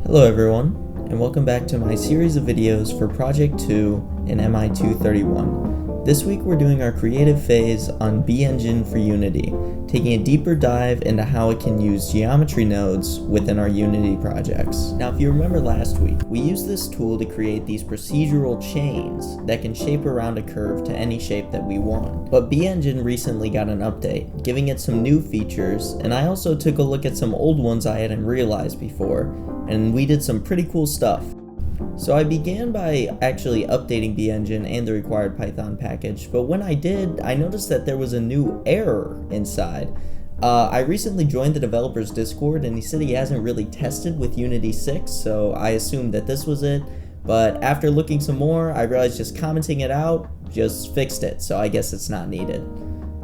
Hello everyone, and welcome back to my series of videos for Project 2 in MI231. This week we're doing our creative phase on bEngine for Unity, taking a deeper dive into how it can use geometry nodes within our Unity projects. Now if you remember last week, we used this tool to create these procedural chains that can shape around a curve to any shape that we want. But bEngine recently got an update, giving it some new features, and I also took a look at some old ones I hadn't realized before, and we did some pretty cool stuff. So I began by actually updating bEngine and the required Python package, but when I did, I noticed that there was a new error inside. I recently joined the developer's Discord and he said he hasn't really tested with Unity 6, so I assumed that this was it, but after looking some more, I realized just commenting it out just fixed it, so I guess it's not needed.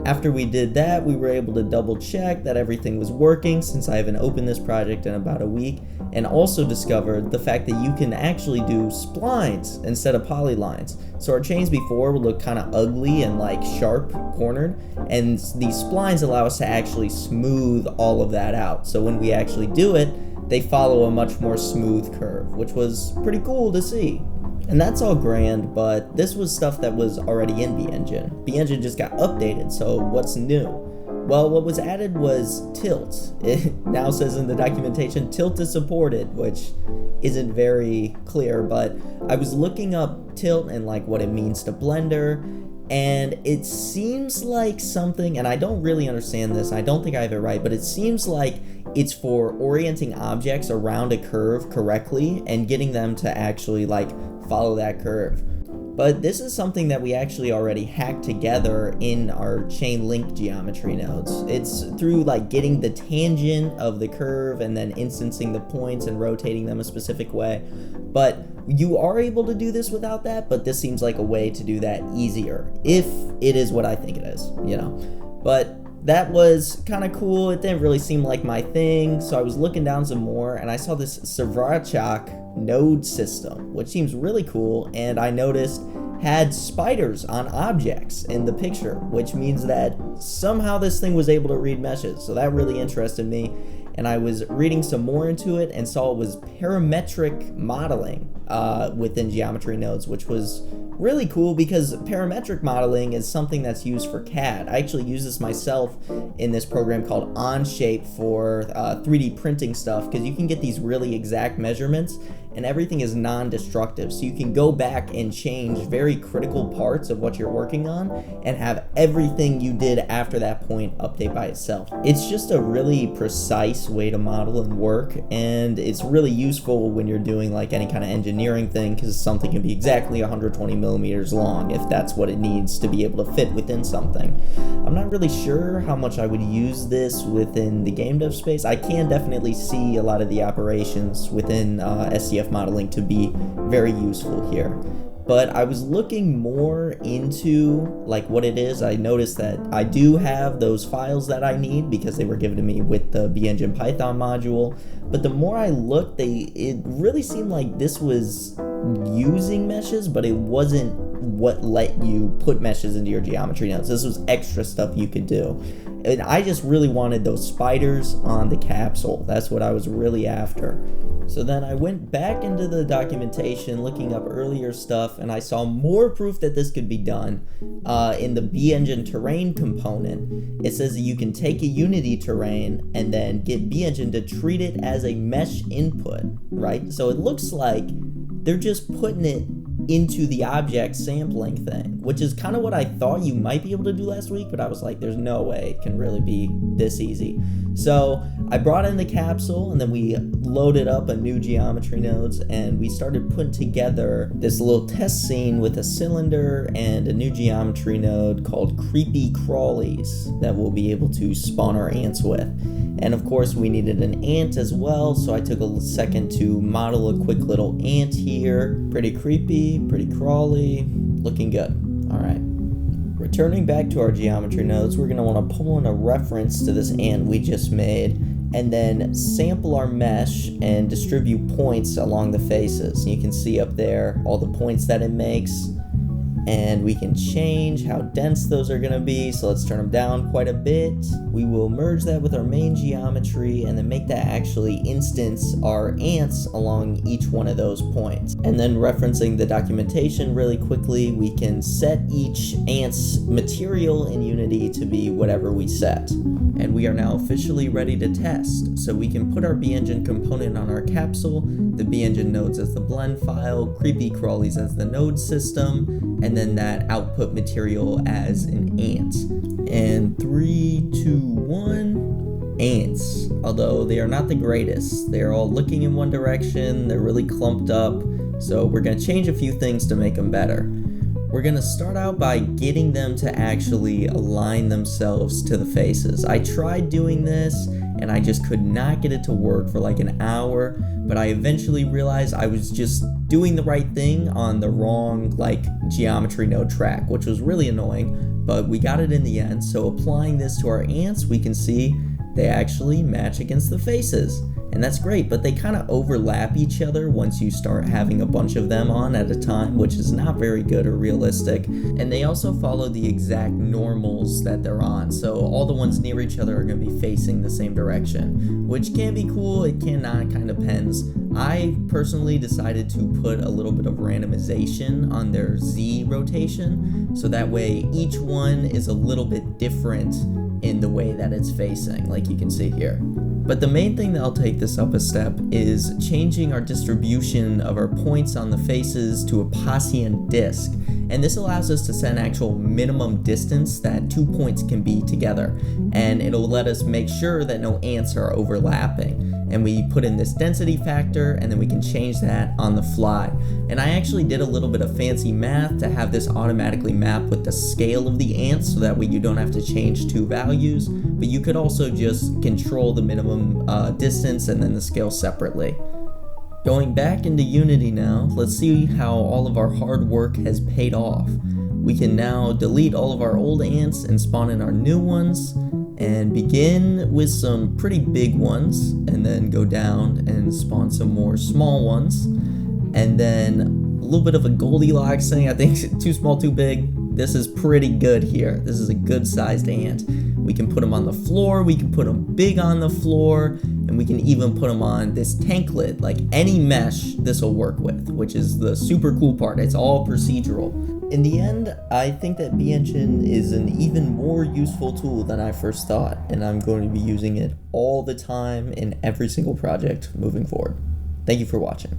After we did that, we were able to double check that everything was working since I haven't opened this project in about a week, and also discovered the fact that you can actually do splines instead of polylines. So our chains before would look kind of ugly and like sharp cornered, and these splines allow us to actually smooth all of that out. So when we actually do it, they follow a much more smooth curve, which was pretty cool to see. And that's all grand, but this was stuff that was already in bEngine. bEngine just got updated, so what's new? Well, what was added was tilt. It now says in the documentation, tilt is supported, which isn't very clear, but I was looking up tilt and like what it means to Blender, and it seems like something, and I don't really understand this, I don't think I have it right, but it seems like it's for orienting objects around a curve correctly and getting them to actually like follow that curve. But this is something that we actually already hacked together in our chain link geometry nodes. It's through like getting the tangent of the curve and then instancing the points and rotating them a specific way. But you are able to do this without that, but this seems like a way to do that easier, if it is what I think it is, you know. But that was kind of cool. It didn't really seem like my thing, so I was looking down some more and I saw this Svrachak node system, which seems really cool, and I noticed had spiders on objects in the picture, which means that somehow this thing was able to read meshes, so that really interested me. And I was reading some more into it and saw it was parametric modeling within geometry nodes, which was really cool because parametric modeling is something that's used for CAD. I actually use this myself in this program called Onshape for 3D printing stuff, because you can get these really exact measurements and everything is non-destructive, so you can go back and change very critical parts of what you're working on and have everything you did after that point update by itself. It's just a really precise way to model and work, and it's really useful when you're doing like any kind of engineering thing, because something can be exactly 120 millimeters long if that's what it needs to be able to fit within something. I'm not really sure how much I would use this within the game dev space. I can definitely see a lot of the operations within SCF modeling to be very useful here. But I was looking more into like what it is. I noticed that I do have those files that I need because they were given to me with the bEngine Python module. But the more I looked, it really seemed like this was using meshes, but it wasn't what let you put meshes into your geometry nodes. This was extra stuff you could do. And I just really wanted those spiders on the capsule. That's what I was really after. So then I went back into the documentation looking up earlier stuff, and I saw more proof that this could be done in the bEngine terrain component. It says that you can take a Unity terrain and then get bEngine to treat it as a mesh input, right? So it looks like they're just putting it into the object sampling thing, which is kind of what I thought you might be able to do last week, but I was like, there's no way it can really be this easy. So I brought in the capsule and then we loaded up a new geometry nodes and we started putting together this little test scene with a cylinder and a new geometry node called Creepy Crawlies that we'll be able to spawn our ants with. And of course we needed an ant as well, so I took a second to model a quick little ant here. Pretty creepy, pretty crawly, looking good. Alright. Returning back to our geometry nodes, we're going to want to pull in a reference to this ant we just made, and then sample our mesh and distribute points along the faces. You can see up there all the points that it makes. and we can change how dense those are going to be. So let's turn them down quite a bit. We will merge that with our main geometry and then make that actually instance our ants along each one of those points. And then referencing the documentation really quickly, we can set each ant's material in Unity to be whatever we set. And we are now officially ready to test. So we can put our bEngine component on our capsule, the bEngine nodes as the blend file, creepy crawlies as the node system, and then that output material as an ant. And 3, 2, 1, ants. Although they are not the greatest. They are all looking in one direction, they're really clumped up, so we're going to change a few things to make them better. We're going to start out by getting them to actually align themselves to the faces. I tried doing this and I just could not get it to work for like an hour, but I eventually realized I was just doing the right thing on the wrong geometry node track, which was really annoying, but we got it in the end. So applying this to our ants, we can see they actually match against the faces. And that's great, but they kind of overlap each other once you start having a bunch of them on at a time, which is not very good or realistic. And they also follow the exact normals that they're on. So all the ones near each other are going to be facing the same direction, which can be cool, it cannot, kind of depends. I personally decided to put a little bit of randomization on their Z rotation, so that way each one is a little bit different in the way that it's facing, like you can see here. But the main thing that I'll take this up a step is changing our distribution of our points on the faces to a Gaussian disk. And this allows us to set an actual minimum distance that 2 points can be together. And it'll let us make sure that no ants are overlapping. And we put in this density factor, and then we can change that on the fly. And I actually did a little bit of fancy math to have this automatically map with the scale of the ants, so that way you don't have to change two values, but you could also just control the minimum distance and then the scale separately. Going back into Unity now, let's see how all of our hard work has paid off. We can now delete all of our old ants and spawn in our new ones, and begin with some pretty big ones, and then go down and spawn some more small ones, and then a little bit of a Goldilocks thing. I think too small, too big. This is pretty good here. This is a good sized ant. We can put them on the floor, we can put them big on the floor, and we can even put them on this tank lid. Like any mesh this will work with, which is the super cool part. It's all procedural. In the end, I think that bEngine is an even more useful tool than I first thought, and I'm going to be using it all the time in every single project moving forward. Thank you for watching.